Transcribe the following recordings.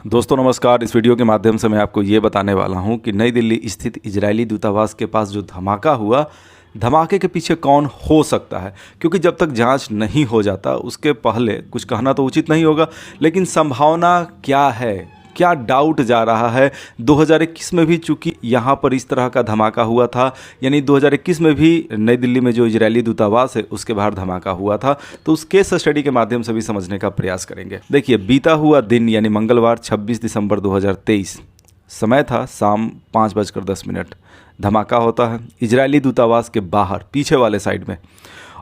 दोस्तों नमस्कार। इस वीडियो के माध्यम से मैं आपको ये बताने वाला हूँ कि नई दिल्ली स्थित इजरायली दूतावास के पास जो धमाका हुआ, धमाके के पीछे कौन हो सकता है। क्योंकि जब तक जांच नहीं हो जाता उसके पहले कुछ कहना तो उचित नहीं होगा, लेकिन संभावना क्या है, क्या डाउट जा रहा है। 2021 में भी चूंकि यहाँ पर इस तरह का धमाका हुआ था, यानी 2021 में भी नई दिल्ली में जो इजरायली दूतावास है उसके बाहर धमाका हुआ था, तो उस केस स्टडी के माध्यम से भी समझने का प्रयास करेंगे। देखिए, बीता हुआ दिन यानी मंगलवार 26 दिसंबर 2023, समय था शाम 5:10, धमाका होता है इजरायली दूतावास के बाहर पीछे वाले साइड में।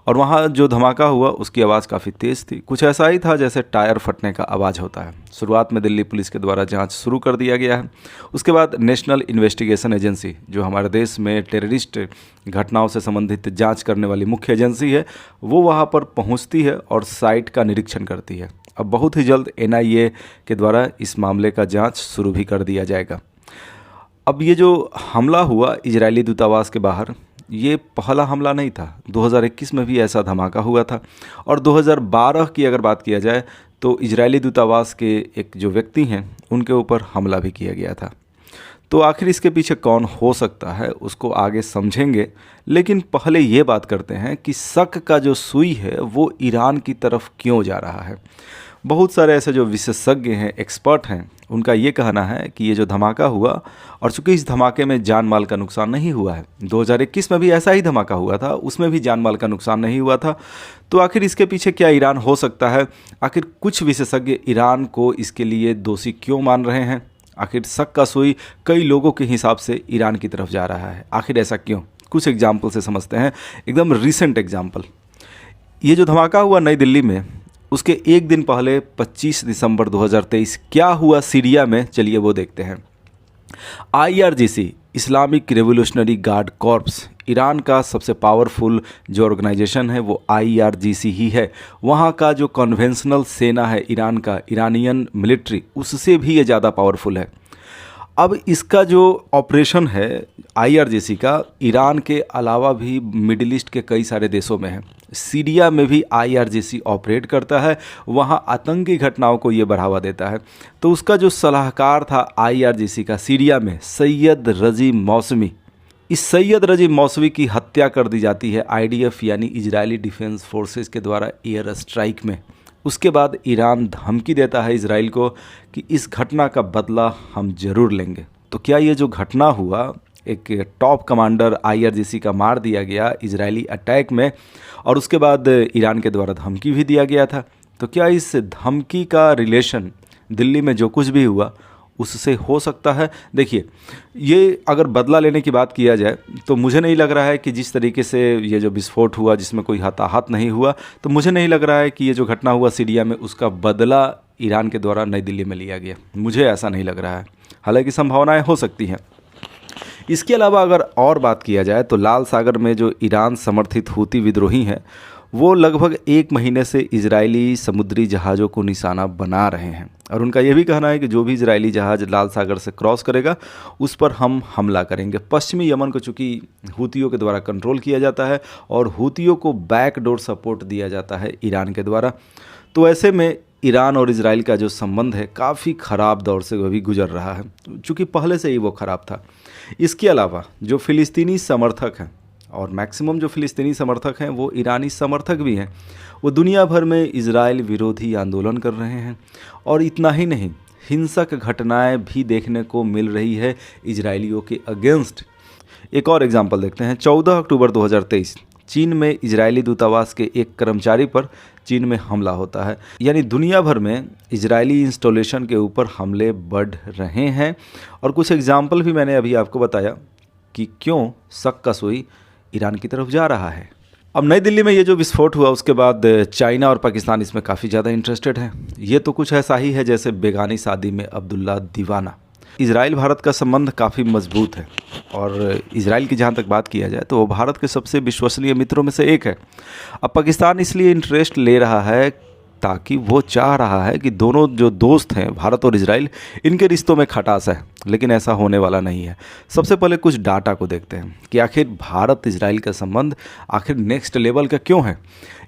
और वहाँ जो धमाका हुआ उसकी आवाज़ काफ़ी तेज़ थी, कुछ ऐसा ही था जैसे टायर फटने का आवाज़ होता है। शुरुआत में दिल्ली पुलिस के द्वारा जांच शुरू कर दिया गया है। उसके बाद नेशनल इन्वेस्टिगेशन एजेंसी, जो हमारे देश में टेररिस्ट घटनाओं से संबंधित जांच करने वाली मुख्य एजेंसी है, वो वहाँ पर पहुँचती है और साइट का निरीक्षण करती है। अब बहुत ही जल्द NIA के द्वारा इस मामले का जाँच शुरू भी कर दिया जाएगा। अब ये जो हमला हुआ इजरायली दूतावास के बाहर, ये पहला हमला नहीं था। 2021 में भी ऐसा धमाका हुआ था, और 2012 की अगर बात किया जाए तो इजरायली दूतावास के एक जो व्यक्ति हैं उनके ऊपर हमला भी किया गया था। तो आखिर इसके पीछे कौन हो सकता है उसको आगे समझेंगे, लेकिन पहले ये बात करते हैं कि शक का जो सुई है वो ईरान की तरफ क्यों जा रहा है। बहुत सारे ऐसे जो विशेषज्ञ हैं, एक्सपर्ट हैं, उनका ये कहना है कि ये जो धमाका हुआ, और चूंकि इस धमाके में जान माल का नुकसान नहीं हुआ है, 2021 में भी ऐसा ही धमाका हुआ था, उसमें भी जान माल का नुकसान नहीं हुआ था, तो आखिर इसके पीछे क्या ईरान हो सकता है। आखिर कुछ विशेषज्ञ ईरान को इसके लिए दोषी क्यों मान रहे हैं। आखिर शक का सुई कई लोगों के हिसाब से ईरान की तरफ जा रहा है। आखिर ऐसा क्यों, कुछ एग्जाम्पल से समझते हैं। एकदम रिसेंट एग्जाम्पल, ये जो धमाका हुआ नई दिल्ली में, उसके एक दिन पहले 25 दिसंबर 2023 क्या हुआ सीरिया में, चलिए वो देखते हैं। IRGC, Islamic revolutionary guard corps, Iran का सबसे पावरफुल जो ऑर्गेनाइजेशन है वो IRGC ही है। वहाँ का जो कन्वेंशनल सेना है ईरान का, इरानियन मिलिट्री, उससे भी ये ज़्यादा पावरफुल है। अब इसका जो ऑपरेशन है IRGC का, ईरान के अलावा भी मिडिल ईस्ट के कई सारे देशों में है। सीरिया में भी IRGC ऑपरेट करता है, वहाँ आतंकी घटनाओं को ये बढ़ावा देता है। तो उसका जो सलाहकार था IRGC का सीरिया में, सैयद रजी मौसमी, इस सैयद रजी मौसवी की हत्या कर दी जाती है IDF यानी इजरायली डिफेंस फोर्सेस के द्वारा एयर स्ट्राइक में। उसके बाद ईरान धमकी देता है इजराइल को कि इस घटना का बदला हम ज़रूर लेंगे। तो क्या ये जो घटना हुआ, एक टॉप कमांडर IRGC का मार दिया गया इजरायली अटैक में, और उसके बाद ईरान के द्वारा धमकी भी दिया गया था, तो क्या इस धमकी का रिलेशन दिल्ली में जो कुछ भी हुआ उससे हो सकता है। देखिए, ये अगर बदला लेने की बात किया जाए तो मुझे नहीं लग रहा है कि जिस तरीके से ये जो विस्फोट हुआ जिसमें कोई हताहत नहीं हुआ, तो मुझे नहीं लग रहा है कि ये जो घटना हुआ सीरिया में उसका बदला ईरान के द्वारा नई दिल्ली में लिया गया। मुझे ऐसा नहीं लग रहा है, हालांकि संभावनाएं हो सकती हैं। इसके अलावा अगर और बात किया जाए तो लाल सागर में जो ईरान समर्थित हूती विद्रोही हैं, वो लगभग 1 महीने से इजरायली समुद्री जहाज़ों को निशाना बना रहे हैं, और उनका यह भी कहना है कि जो भी इजरायली जहाज़ लाल सागर से क्रॉस करेगा उस पर हम हमला करेंगे। पश्चिमी यमन को चूँकि हूतियों के द्वारा कंट्रोल किया जाता है और हूतियों को बैकडोर सपोर्ट दिया जाता है ईरान के द्वारा, तो ऐसे में ईरान और इजराइल का जो संबंध है काफ़ी ख़राब दौर से वो भी गुजर रहा है, चूँकि पहले से ही वो ख़राब था। इसके अलावा जो फ़िलिस्तीनी समर्थक हैं, और मैक्सिमम जो फ़िलिस्तीनी समर्थक हैं वो ईरानी समर्थक भी हैं, वो दुनिया भर में इजराइल विरोधी आंदोलन कर रहे हैं। और इतना ही नहीं, हिंसक घटनाएं भी देखने को मिल रही है इजरायलियों के अगेंस्ट। एक और एग्जांपल देखते हैं। 14 अक्टूबर 2023 चीन में इजरायली दूतावास के एक कर्मचारी पर चीन में हमला होता है। यानी दुनिया भर में इजरायली इंस्टॉलेशन के ऊपर हमले बढ़ रहे हैं। और कुछ एग्जाम्पल भी मैंने अभी आपको बताया कि क्यों शक का सुई ईरान की तरफ जा रहा है। अब नई दिल्ली में ये जो विस्फोट हुआ उसके बाद चाइना और पाकिस्तान इसमें काफ़ी ज़्यादा इंटरेस्टेड है। ये तो कुछ ऐसा ही है जैसे बेगानी शादी में अब्दुल्ला दीवाना। इजराइल भारत का संबंध काफ़ी मजबूत है, और इजराइल की जहाँ तक बात किया जाए तो वो भारत के सबसे विश्वसनीय मित्रों में से एक है। अब पाकिस्तान इसलिए इंटरेस्ट ले रहा है ताकि वो चाह रहा है कि दोनों जो दोस्त हैं भारत और इजराइल, इनके रिश्तों में खटास है, लेकिन ऐसा होने वाला नहीं है। सबसे पहले कुछ डाटा को देखते हैं कि आखिर भारत इजराइल का संबंध आखिर नेक्स्ट लेवल का क्यों है।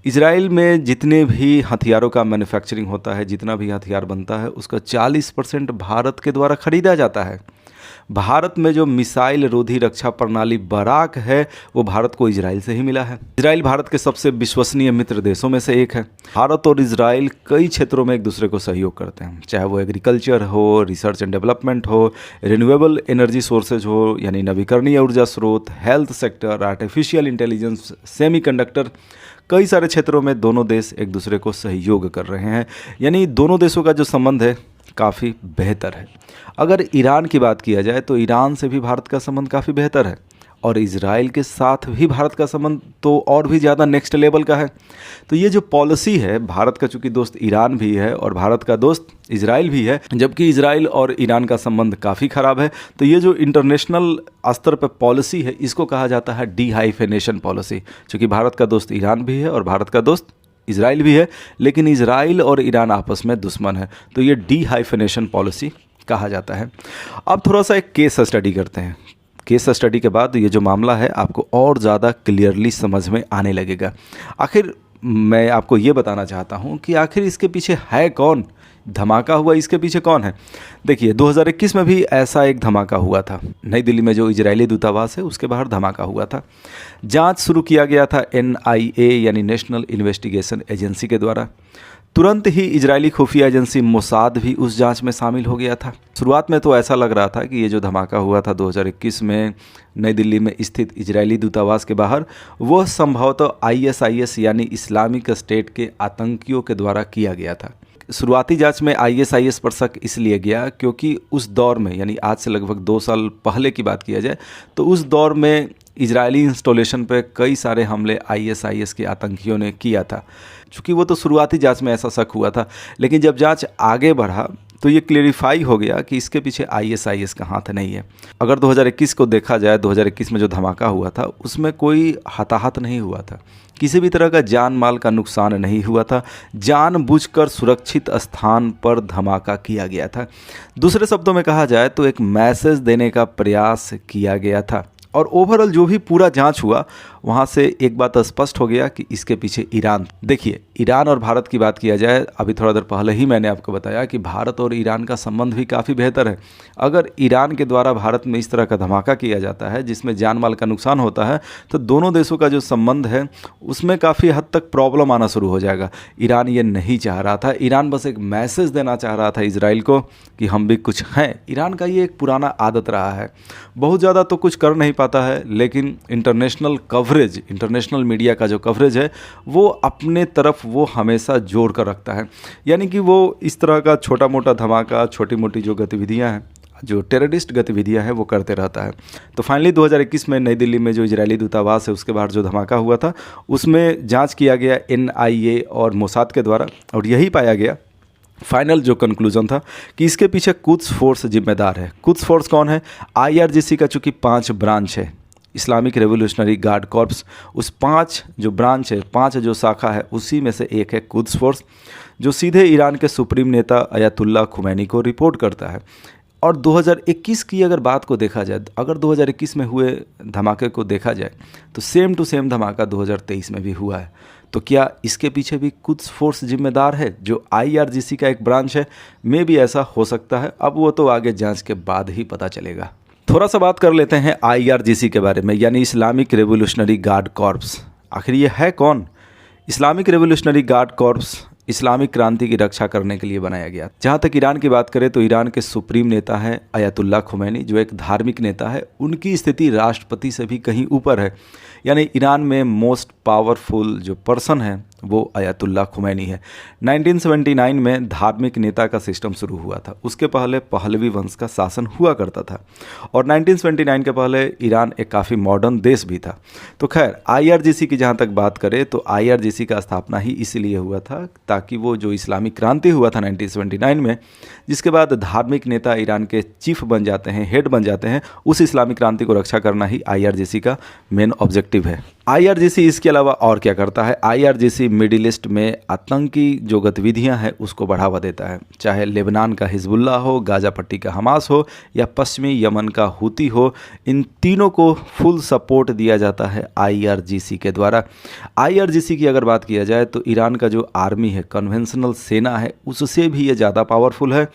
इजराइल में जितने भी हथियारों का मैन्युफैक्चरिंग होता है, जितना भी हथियार बनता है, उसका 40% भारत के द्वारा खरीदा जाता है। भारत में जो मिसाइल रोधी रक्षा प्रणाली बराक है, वो भारत को इजराइल से ही मिला है। इजराइल भारत के सबसे विश्वसनीय मित्र देशों में से एक है। भारत और इजराइल कई क्षेत्रों में एक दूसरे को सहयोग करते हैं, चाहे वो एग्रीकल्चर हो, रिसर्च एंड डेवलपमेंट हो, रिन्यूएबल एनर्जी सोर्सेज हो यानी नवीकरणीय ऊर्जा स्रोत, health sector, artificial intelligence, semiconductor, कई सारे क्षेत्रों में दोनों देश एक दूसरे को सहयोग कर रहे हैं। यानी दोनों देशों का जो संबंध है काफ़ी बेहतर है। अगर ईरान की बात किया जाए तो ईरान से भी भारत का संबंध काफ़ी बेहतर है, और इजराइल के साथ भी भारत का संबंध तो और भी ज़्यादा नेक्स्ट लेवल का है। तो ये जो पॉलिसी है, भारत का चूँकि दोस्त ईरान भी है और भारत का दोस्त इजराइल भी है, जबकि इजराइल और ईरान का संबंध काफ़ी ख़राब है, तो ये जो इंटरनेशनल स्तर पर पॉलिसी है, इसको कहा जाता है डीहाइफेनेशन पॉलिसी। चूँकि भारत का दोस्त ईरान भी है और भारत का दोस्त इजराइल भी है, लेकिन इजराइल और ईरान आपस में दुश्मन है, तो ये डीहाइफेनेशन पॉलिसी कहा जाता है। अब थोड़ा सा एक केस स्टडी करते हैं। केस स्टडी के बाद ये जो मामला है आपको और ज़्यादा क्लियरली समझ में आने लगेगा। आखिर मैं आपको ये बताना चाहता हूँ कि आखिर इसके पीछे है कौन, धमाका हुआ इसके पीछे कौन है। देखिए 2021 में भी ऐसा एक धमाका हुआ था। नई दिल्ली में जो इजरायली दूतावास है उसके बाहर धमाका हुआ था। जांच शुरू किया गया था NIA यानी नेशनल इन्वेस्टिगेशन एजेंसी के द्वारा। तुरंत ही इजरायली खुफिया एजेंसी मोसाद भी उस जांच में शामिल हो गया था। शुरुआत में तो ऐसा लग रहा था कि ये जो धमाका हुआ था 2021 में नई दिल्ली में स्थित इजरायली दूतावास के बाहर, वह संभवतः ISIS यानी इस्लामिक स्टेट के आतंकियों के द्वारा किया गया था। शुरुआती जांच में ISIS पर शक इसलिए गया क्योंकि उस दौर में, यानी आज से लगभग 2 साल पहले की बात किया जाए, तो उस दौर में इजरायली इंस्टॉलेशन पर कई सारे हमले ISIS के आतंकियों ने किया था। चूँकि वो तो शुरुआती जांच में ऐसा शक हुआ था, लेकिन जब जांच आगे बढ़ा तो ये क्लेरिफाई हो गया कि इसके पीछे ISIS का हाथ नहीं है। अगर 2021 को देखा जाए, 2021 में जो धमाका हुआ था उसमें कोई हताहत नहीं हुआ था, किसी भी तरह का जान माल का नुकसान नहीं हुआ था। जानबूझकर सुरक्षित स्थान पर धमाका किया गया था। दूसरे शब्दों में कहा जाए तो एक मैसेज देने का प्रयास किया गया था। और ओवरऑल जो भी पूरा जांच हुआ, वहाँ से एक बात स्पष्ट हो गया कि इसके पीछे ईरान। देखिए ईरान और भारत की बात किया जाए, अभी थोड़ा देर पहले ही मैंने आपको बताया कि भारत और ईरान का संबंध भी काफ़ी बेहतर है। अगर ईरान के द्वारा भारत में इस तरह का धमाका किया जाता है जिसमें जान माल का नुकसान होता है, तो दोनों देशों का जो संबंध है उसमें काफ़ी हद तक प्रॉब्लम आना शुरू हो जाएगा। ईरान ये नहीं चाह रहा था। ईरान बस एक मैसेज देना चाह रहा था इजराइल को कि हम भी कुछ हैं। ईरान का ये एक पुराना आदत रहा है, बहुत ज़्यादा तो कुछ कर नहीं पाता है, लेकिन इंटरनेशनल कवरेज, इंटरनेशनल मीडिया का जो कवरेज है वो अपने तरफ वो हमेशा जोड़ कर रखता है। यानी कि वो इस तरह का छोटा मोटा धमाका, छोटी मोटी जो गतिविधियां हैं, जो टेररिस्ट गतिविधियां हैं, वो करते रहता है। तो फाइनली 2021 में नई दिल्ली में जो इजरायली दूतावास है उसके बाहर जो धमाका हुआ था उसमें जांच किया गया NIA और मोसाद के द्वारा, और यही पाया गया, फाइनल जो कंक्लूजन था कि इसके पीछे कुद्स फोर्स जिम्मेदार है। कुद्स फोर्स कौन है? IRGC का चूँकि 5 ब्रांच है, इस्लामिक रेवोल्यूशनरी गार्ड कॉर्प्स, उस 5 जो ब्रांच है, 5 जो शाखा है, उसी में से एक है कुद्स फोर्स, जो सीधे ईरान के सुप्रीम नेता अयातुल्ला खुमैनी को रिपोर्ट करता है। और 2021 की अगर बात को देखा जाए, अगर 2021 में हुए धमाके को देखा जाए तो सेम टू सेम धमाका 2023 में भी हुआ है। तो क्या इसके पीछे भी कुद्स फोर्स जिम्मेदार है, जो IRGC का एक ब्रांच है? में भी ऐसा हो सकता है। अब वो तो आगे जांच के बाद ही पता चलेगा। थोड़ा सा बात कर लेते हैं IRGC के बारे में, यानी इस्लामिक रेवोल्यूशनरी गार्ड कॉर्प्स। आखिर ये है कौन? Islamic revolutionary guard corps Islamic क्रांति की रक्षा करने के लिए बनाया गया। जहाँ तक ईरान की बात करें तो ईरान के सुप्रीम नेता है अयातुल्ला खुमैनी, जो एक धार्मिक नेता है। उनकी स्थिति राष्ट्रपति से भी कहीं ऊपर है। यानी ईरान में मोस्ट पावरफुल जो पर्सन है वो अयातुल्ला खुमैनी है। 1979 में धार्मिक नेता का सिस्टम शुरू हुआ था। उसके पहले पहलवी वंश का शासन हुआ करता था, और 1979 के पहले ईरान एक काफ़ी मॉडर्न देश भी था। तो खैर IRGC की जहाँ तक बात करें तो IRGC का स्थापना ही इसीलिए हुआ था ताकि वो जो इस्लामिक क्रांति हुआ था 1979 में, जिसके बाद धार्मिक नेता ईरान के चीफ बन जाते हैं, हेड बन जाते हैं, उस इस्लामिक क्रांति को रक्षा करना ही IRGC का मेन ऑब्जेक्टिव है। IRGC इसके अलावा और क्या करता है? IRGC मिडिल ईस्ट में आतंकी जो गतिविधियां हैं उसको बढ़ावा देता है, चाहे लेबनान का हिजबुल्ला हो, गाज़ा पट्टी का हमास हो या पश्चिमी यमन का हूती हो, इन तीनों को फुल सपोर्ट दिया जाता है IRGC के द्वारा। IRGC की अगर बात किया जाए तो ईरान का जो आर्मी है, कन्वेंशनल सेना है, उससे भी ये ज़्यादा पावरफुल है।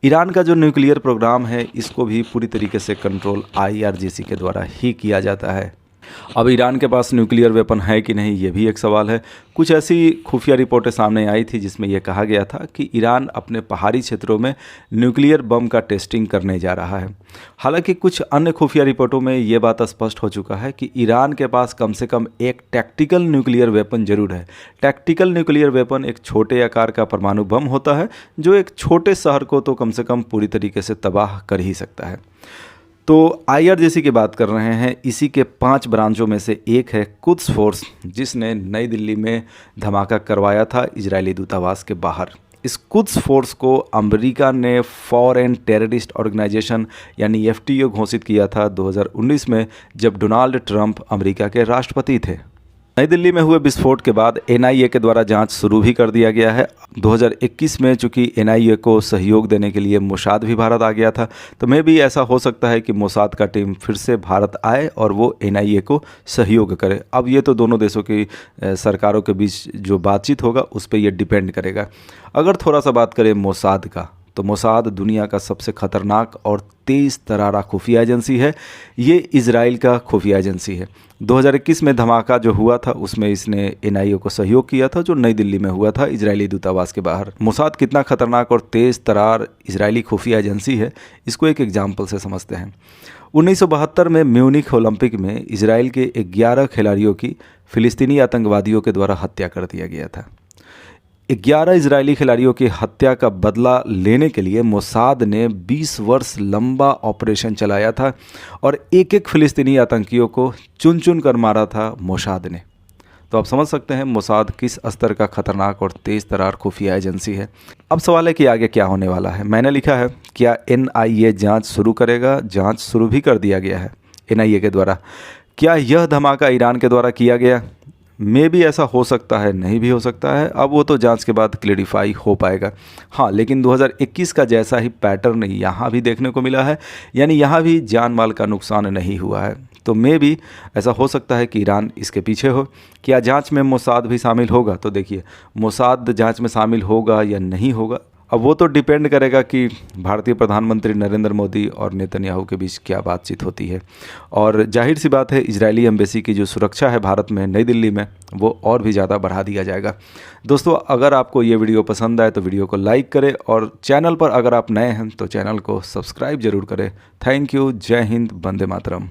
ईरान का जो न्यूक्लियर प्रोग्राम है इसको भी पूरी तरीके से कंट्रोल IRGC के द्वारा ही किया जाता है। अब ईरान के पास न्यूक्लियर वेपन है कि नहीं, ये भी एक सवाल है। कुछ ऐसी खुफिया रिपोर्टें सामने आई थी जिसमें यह कहा गया था कि ईरान अपने पहाड़ी क्षेत्रों में न्यूक्लियर बम का टेस्टिंग करने जा रहा है। हालांकि कुछ अन्य खुफिया रिपोर्टों में ये बात स्पष्ट हो चुका है कि ईरान के पास कम से कम एक टैक्टिकल न्यूक्लियर वेपन जरूर है। टैक्टिकल न्यूक्लियर वेपन एक छोटे आकार का परमाणु बम होता है जो एक छोटे शहर को तो कम से कम पूरी तरीके से तबाह कर ही सकता है। तो IRGC की बात कर रहे हैं, इसी के 5 ब्रांचों में से एक है कुद्स फोर्स, जिसने नई दिल्ली में धमाका करवाया था इजरायली दूतावास के बाहर। इस कुद्स फोर्स को अमेरिका ने फॉरेन टेररिस्ट ऑर्गेनाइजेशन यानी FTO घोषित किया था 2019 में, जब डोनाल्ड ट्रंप अमेरिका के राष्ट्रपति थे। नई दिल्ली में हुए विस्फोट के बाद NIA के द्वारा जांच शुरू भी कर दिया गया है। 2021 में चूंकि NIA को सहयोग देने के लिए मोसाद भी भारत आ गया था, तो मे भी ऐसा हो सकता है कि मोसाद का टीम फिर से भारत आए और वो NIA को सहयोग करे। अब ये तो दोनों देशों की सरकारों के बीच जो बातचीत होगा उस पर ये डिपेंड करेगा। अगर थोड़ा सा बात करें मोसाद का, तो मोसाद दुनिया का सबसे खतरनाक और तेज़ तरारा खुफिया एजेंसी है। ये इजराइल का खुफिया एजेंसी है। 2021 में धमाका जो हुआ था उसमें इसने NIA को सहयोग किया था, जो नई दिल्ली में हुआ था इजरायली दूतावास के बाहर। मोसाद कितना खतरनाक और तेज़ तरार इजरायली खुफिया एजेंसी है, इसको एक एग्जाम्पल से समझते हैं। 1972 में म्यूनिख ओलंपिक में इजराइल के 11 खिलाड़ियों की फिलिस्तीनी आतंकवादियों के द्वारा हत्या कर दिया गया था। 11 इजरायली खिलाड़ियों की हत्या का बदला लेने के लिए मोसाद ने 20 वर्ष लंबा ऑपरेशन चलाया था और एक एक फिलिस्तीनी आतंकियों को चुन चुन कर मारा था मोसाद ने। तो आप समझ सकते हैं मोसाद किस स्तर का खतरनाक और तेज़ तरार खुफिया एजेंसी है। अब सवाल है कि आगे क्या होने वाला है। मैंने लिखा है, क्या NIA जाँच शुरू करेगा? जाँच शुरू भी कर दिया गया है NIA के द्वारा। क्या यह धमाका ईरान के द्वारा किया गया? मे भी ऐसा हो सकता है, नहीं भी हो सकता है। अब वो तो जांच के बाद क्लैरिफाई हो पाएगा। हाँ, लेकिन 2021 का जैसा ही पैटर्न यहाँ भी देखने को मिला है, यानी यहाँ भी जान माल का नुकसान नहीं हुआ है। तो मे भी ऐसा हो सकता है कि ईरान इसके पीछे हो। क्या जांच में मोसाद भी शामिल होगा? तो देखिए, मोसाद जांच में शामिल होगा या नहीं होगा, अब वो तो डिपेंड करेगा कि भारतीय प्रधानमंत्री नरेंद्र मोदी और नेतन्याहू के बीच क्या बातचीत होती है। और जाहिर सी बात है, इजरायली एम्बेसी की जो सुरक्षा है भारत में, नई दिल्ली में, वो और भी ज़्यादा बढ़ा दिया जाएगा। दोस्तों, अगर आपको ये वीडियो पसंद आए तो वीडियो को लाइक करें और चैनल पर अगर आप नए हैं तो चैनल को सब्सक्राइब जरूर करें। Thank you. जय हिंद। वंदे मातरम।